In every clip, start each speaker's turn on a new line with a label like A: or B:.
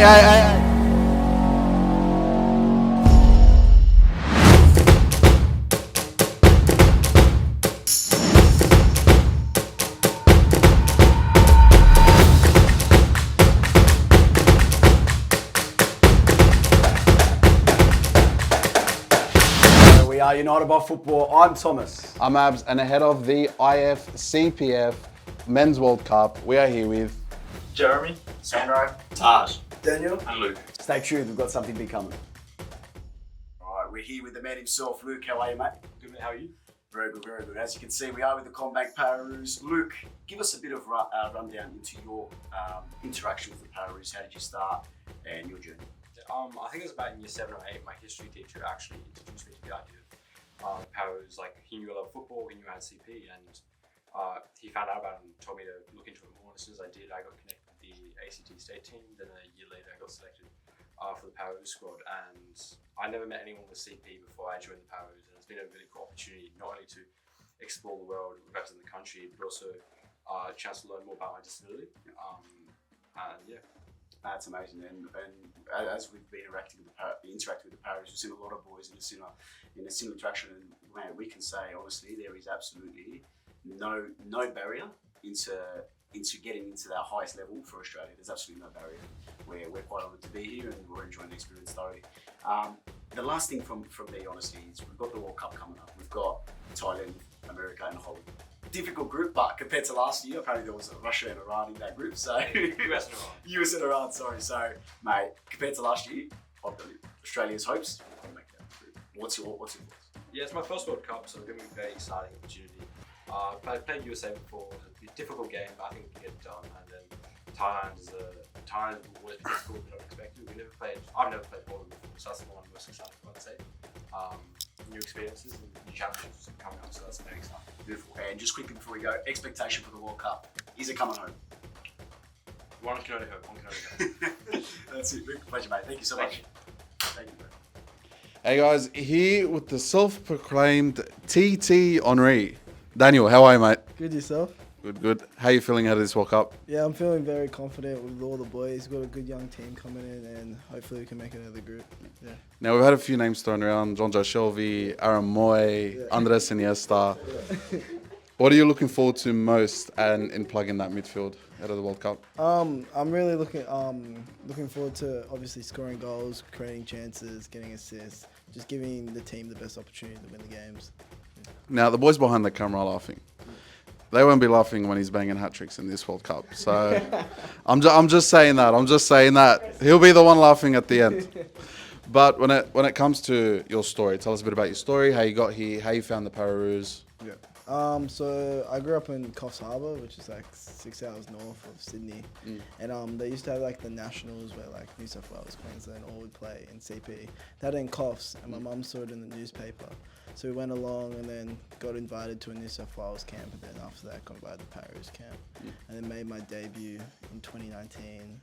A: hey.
B: We are United by Football. I'm Thomas.
A: I'm Abs, and ahead of the IFCPF Men's World Cup, we are here with
C: Jeremy, Sandro, Taj,
B: Daniel.
C: and Luke.
B: Stay tuned, we've got something big coming. Alright, we're here with the man himself, Luke. How are you, mate?
C: Good, mate. How are you?
B: Very good, very good. As you can see, we are with the Combank Pararoos. Luke, give us a bit of rundown into your interaction with the Pararoos. How did you start and your journey?
C: I think it was about in year 7 or 8. My history teacher actually introduced me to the idea of Pararoos. Like, he knew I loved football, he knew I had CP, and he found out about it and told me to look into it more. And as soon as I did, I got connected with the ACT state team. Then a year later, I got selected for the Pararoos squad. And I never met anyone with CP before I joined the Pararoos. And it's been a really cool opportunity, not only to explore the world, represent the country, but also a chance to learn more about my disability. And yeah.
B: That's amazing, and as we've been interacting with the Pararoos, we've seen a lot of boys in a similar interaction, and man, we can say honestly there is absolutely no barrier into getting into that highest level for Australia. There's absolutely no barrier. We're quite honoured to be here, and we're enjoying the experience thoroughly. The last thing from me, honestly, is we've got the World Cup coming up. We've got Thailand, America, and Holland. Difficult group, but compared to last year, apparently there was Russia and Iran in that group. So
C: US and Iran.
B: US and Iran, sorry. So, mate, compared to last year, I've got Australia's hopes. I'll make that group. What's your thoughts?
C: Yeah, it's my first World Cup, so it's going to be a very exciting opportunity. I played USA before. It was a difficult game, but I think we can get it done. And then Thailand will always be difficult, but not expected. I've never played Poland before, so that's the one I'm most excited for, I'd say. New experiences and new challenges coming up, so that's very exciting.
B: Beautiful. And just quickly before we go, expectation for the World Cup. Is it coming home?
C: One can only hope.
B: That's it. Pleasure, mate. Thank you so much. Thank you, bro.
A: Hey guys, here with the self-proclaimed TT Henri. Daniel, how are you, mate?
D: Good, yourself?
A: Good. How are you feeling out of this World Cup?
D: Yeah, I'm feeling very confident with all the boys. We've got a good young team coming in, and hopefully we can make it out of the group. Yeah.
A: Now, we've had a few names thrown around. Jonjo Shelvey, Aaron Moy, Andres Iniesta. What are you looking forward to most in plugging that midfield out of the World Cup?
D: I'm really looking forward to obviously scoring goals, creating chances, getting assists, just giving the team the best opportunity to win the games.
A: Now, the boys behind the camera are laughing. They won't be laughing when he's banging hat-tricks in this World Cup. So I'm just saying that. He'll be the one laughing at the end. But when it comes to your story, tell us a bit about your story, how you got here, how you found the Pararoos.
D: Yeah. So I grew up in Coffs Harbour, which is like 6 hours north of Sydney. And they used to have like the nationals where like New South Wales, Queensland all would play in CP. They had it in Coffs, and my mum saw it in the newspaper. So we went along and then got invited to a New South Wales camp, and then after that got invited to the Pararoos camp. And then made my debut in 2019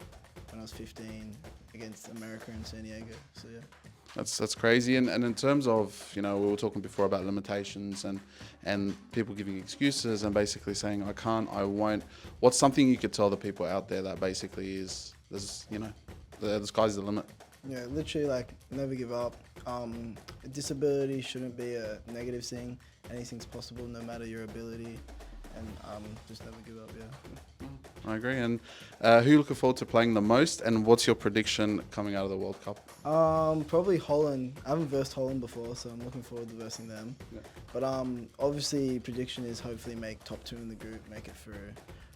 D: when I was 15 against America in San Diego. So yeah.
A: That's crazy. And in terms of, we were talking before about limitations and people giving excuses and basically saying, I can't, I won't. What's something you could tell the people out there that basically is, the sky's the limit?
D: Yeah, literally like never give up. Disability shouldn't be a negative thing. Anything's possible no matter your ability. And just never give up, yeah.
A: I agree. And who you looking forward to playing the most, and what's your prediction coming out of the World Cup?
D: Probably Holland. I haven't versed Holland before, so I'm looking forward to versing them. Yeah. But obviously prediction is hopefully make top 2 in the group, make it through.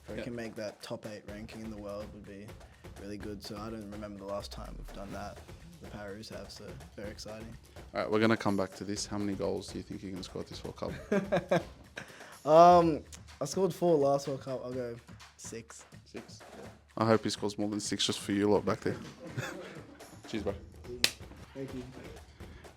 D: If we can make that top 8 ranking in the world would be really good. So I don't remember the last time we've done that. The Pararoos have, so very exciting. All
A: right, we're going to come back to this. How many goals do you think you can score at this World Cup?
D: I scored 4 last World Cup. I'll go 6.
A: 6? Yeah. I hope he scores more than 6 just for you lot back there. Cheers, bro.
D: Thank you.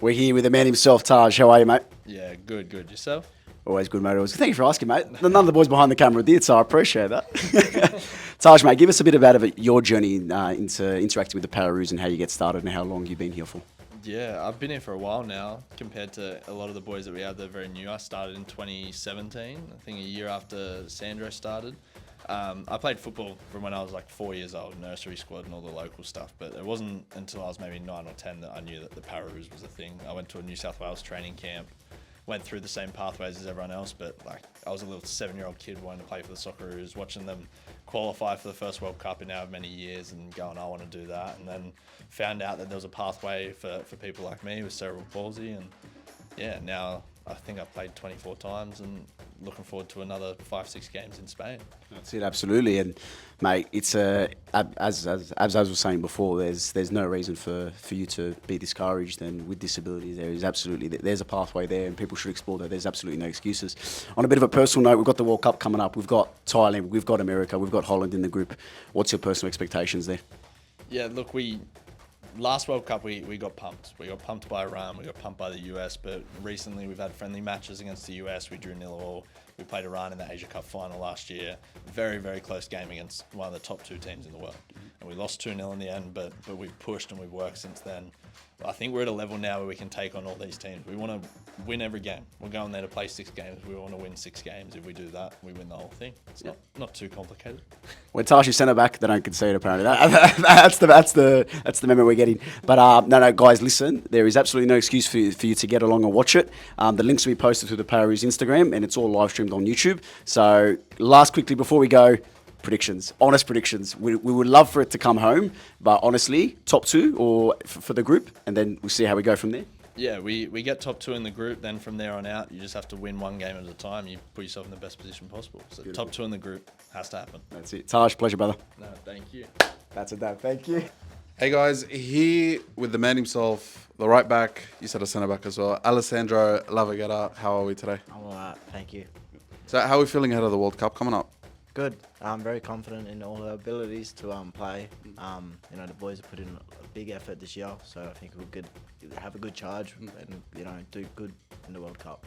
B: We're here with the man himself, Taj. How are you, mate?
E: Yeah, good. Yourself?
B: Always good, mate. Thank you for asking, mate. None of the boys behind the camera did, so I appreciate that. Taj, mate, give us a bit about your journey into interacting with the Pararoos and how you get started and how long you've been here for.
E: Yeah, I've been here for a while now compared to a lot of the boys that we have that are very new. I started in 2017, I think a year after Sandro started. I played football from when I was like 4 years old, nursery squad and all the local stuff, but it wasn't until I was maybe 9 or 10 that I knew that the Pararoos was a thing. I went to a New South Wales training camp, went through the same pathways as everyone else, but like I was a little 7-year-old kid wanting to play for the Socceroos, watching them qualify for the first World Cup in however many years and going, I want to do that, and then found out that there was a pathway for people like me with cerebral palsy, and yeah, now I think I've played 24 times and looking forward to another 5-6 games in Spain.
B: That's it, absolutely. And mate, it's as I was saying before, there's no reason for you to be discouraged. And with disabilities, there's a pathway there, and people should explore that. There's absolutely no excuses. On a bit of a personal note, we've got the World Cup coming up. We've got Thailand, we've got America, we've got Holland in the group. What's your personal expectations there?
E: Yeah, look, last World Cup we got pumped. We got pumped by Iran, we got pumped by the US, but recently we've had friendly matches against the US. We drew 0-0. We played Iran in the Asia Cup final last year. Very, very close game against one of the top 2 teams in the world. And we lost 2-0 in the end, but we've pushed and we've worked since then. I think we're at a level now where we can take on all these teams. We want to win every game. We're going there to play 6 games. We want to win 6 games. If we do that, we win the whole thing. It's not too complicated.
B: When Tashi's centre back, they don't concede apparently. That's the memo we're getting. But no, guys, listen. There is absolutely no excuse for you to get along and watch it. The links will be posted through the Pararoos Instagram, and it's all live streamed on YouTube. So, quickly before we go, predictions, honest predictions. We would love for it to come home, but honestly, top 2 or for the group, and then we'll see how we go from there.
E: Yeah, we get top 2 in the group. Then from there on out, you just have to win one game at a time. You put yourself in the best position possible. So
B: Beautiful.
E: top 2 in the group has to happen.
B: That's it. Taj, pleasure, brother.
E: No, thank you.
B: That's it, Dave. Thank you.
A: Hey guys, here with the man himself, the right back, you said a centre back as well, Alessandro Lavagetta. How are we today?
F: I'm alright, thank you.
A: So how are we feeling ahead of the World Cup coming up?
F: Good. I'm very confident in all our abilities to play. The boys have put in a big effort this year, so I think we'll have a good charge and do good in the World Cup.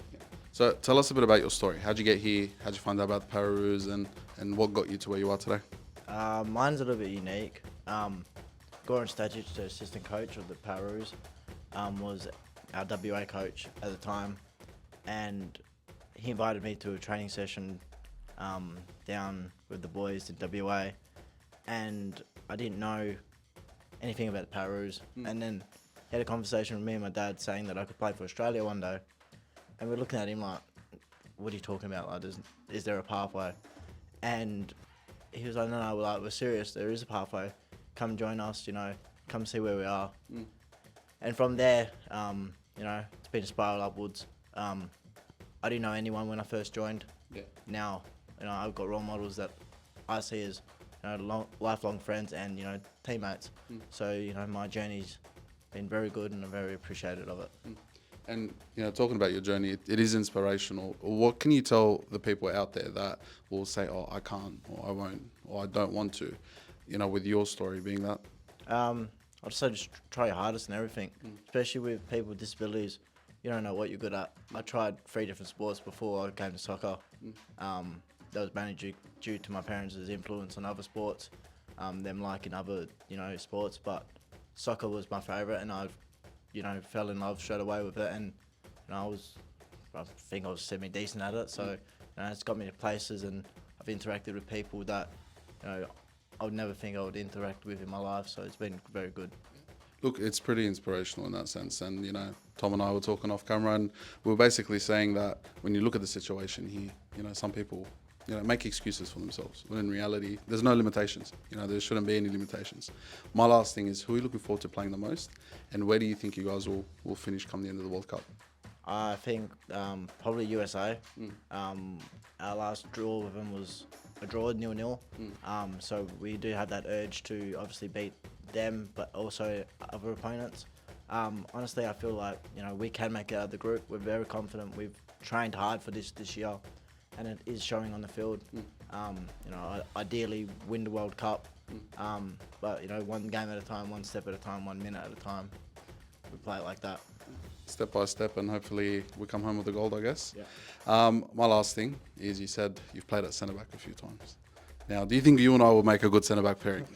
A: So tell us a bit about your story. How'd you get here? How'd you find out about the Pararoos and what got you to where you are today?
F: Mine's a little bit unique. Goran Stajic, the assistant coach of the Pararoos, was our WA coach at the time, and he invited me to a training session down with the boys in WA, and I didn't know anything about the Pararoos. And then he had a conversation with me and my dad saying that I could play for Australia one day, and we're looking at him like, what are you talking about? Like, is there a pathway? And he was like, no, we're serious. There is a pathway. Come join us, come see where we are. And from there, it's been a spiral upwards. I didn't know anyone when I first joined.
A: Yeah.
F: Now, I've got role models that I see as lifelong friends and teammates. So my journey's been very good, and I'm very appreciative of it.
A: And talking about your journey, it is inspirational. What can you tell the people out there that will say, "Oh, I can't," or "I won't," or "I don't want to"? With your story being that.
F: I'd say just try your hardest in everything, especially with people with disabilities. You don't know what you're good at. I tried 3 different sports before I came to soccer. That was mainly due to my parents' influence on other sports, them liking other, sports. But soccer was my favourite, and I fell in love straight away with it. And I think I was semi-decent at it. So it's got me to places, and I've interacted with people that I would never think I would interact with in my life. So it's been very good.
A: Look, it's pretty inspirational in that sense. And, Tom and I were talking off camera, and we were basically saying that when you look at the situation here, some people, make excuses for themselves. When in reality, there's no limitations. There shouldn't be any limitations. My last thing is, who are you looking forward to playing the most? And where do you think you guys will finish come the end of the World Cup?
F: I think probably USA. Our last draw with them was a draw, 0-0. So we do have that urge to obviously beat them, but also other opponents. Honestly, I feel like we can make it out of the group. We're very confident. We've trained hard for this year, and it is showing on the field. Ideally win the World Cup, but one game at a time, one step at a time, 1 minute at a time. We play it like that.
A: Step by step, and hopefully we come home with the gold, I guess.
F: Yeah.
A: My last thing is, you said you've played at centre back a few times. Now, do you think you and I will make a good centre back pairing?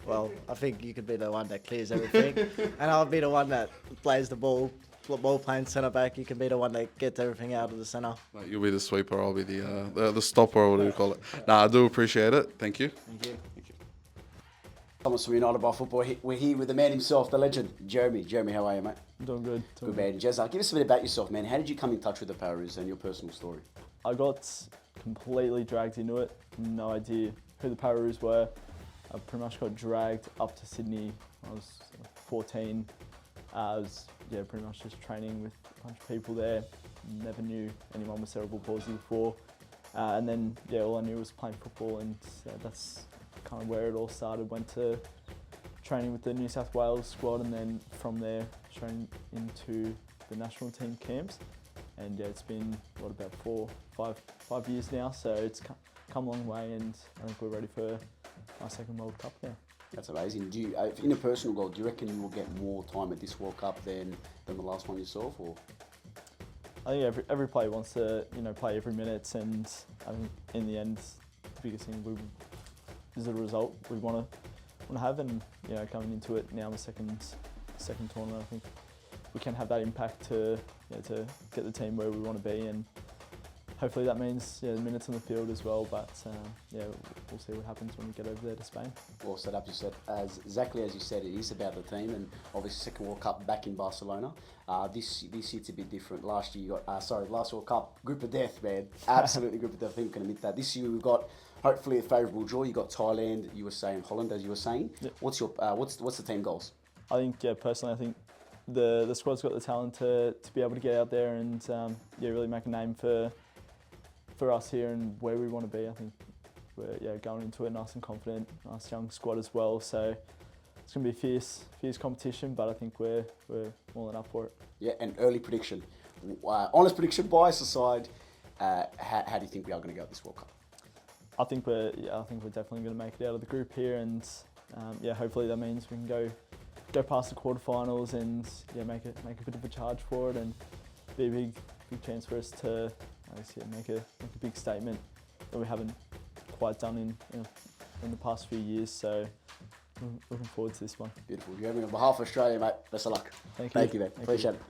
F: Well, I think you could be the one that clears everything, and I'll be the one that plays the ball ball playing centre back, you can be the one that gets everything out of the centre.
A: Like, you'll be the sweeper, I'll be the stopper, or what do you call it? Nah, I do appreciate it. Thank you.
F: Thank you.
B: Thomas from United by Football. We're here with the man himself, the legend, Jeremy. Jeremy, how are you, mate?
G: Doing good.
B: Good, man. Jezza, give us a bit about yourself, man. How did you come in touch with the Pararoos and your personal story?
G: I got completely dragged into it. No idea who the Pararoos were. I pretty much got dragged up to Sydney. I was 14. I was pretty much just training with a bunch of people there. Never knew anyone with cerebral palsy before. And then all I knew was playing football, and that's kind of where it all started. Went to training with the New South Wales squad, and then from there straight into the national team camps. And it's been about 5 years now, so it's come a long way, and I think we're ready for our second World Cup now.
B: That's amazing. Do you, in a personal goal, do you reckon you will get more time at this World Cup than the last one yourself, or?
G: I think every player wants to play every minute, and I think in the end the biggest thing is the result we want to have, and coming into it now, the second tournament, I think we can have that impact to get the team where we want to be, and hopefully that means the minutes on the field as well. But we'll see what happens when we get over there to Spain. Well
B: set up, you said. Exactly as you said, it is about the team, and obviously second World Cup back in Barcelona. This year's a bit different. Last year you got last World Cup, group of death, man. Absolutely group of death. I think we can admit that. This year we've got hopefully a favourable draw. You got Thailand, USA, and Holland, as you were saying. Yep. What's the team goals?
G: I think personally, I think the squad's got the talent to be able to get out there and really make a name for us here and where we want to be. I think we're going into it nice and confident, nice young squad as well. So it's going to be a fierce competition, but I think we're more than up for it.
B: Yeah, and early prediction, honest prediction, bias aside, how do you think we are going to go at this World Cup?
G: I think we're definitely going to make it out of the group here, and hopefully that means we can go past the quarterfinals and make a bit of a charge for it, and be a big chance for us to make a big statement that we haven't quite done in the past few years. So looking forward to this one.
B: Beautiful. You're having on behalf of Australia, mate. Best of luck.
G: Thank you,
B: man. Appreciate it.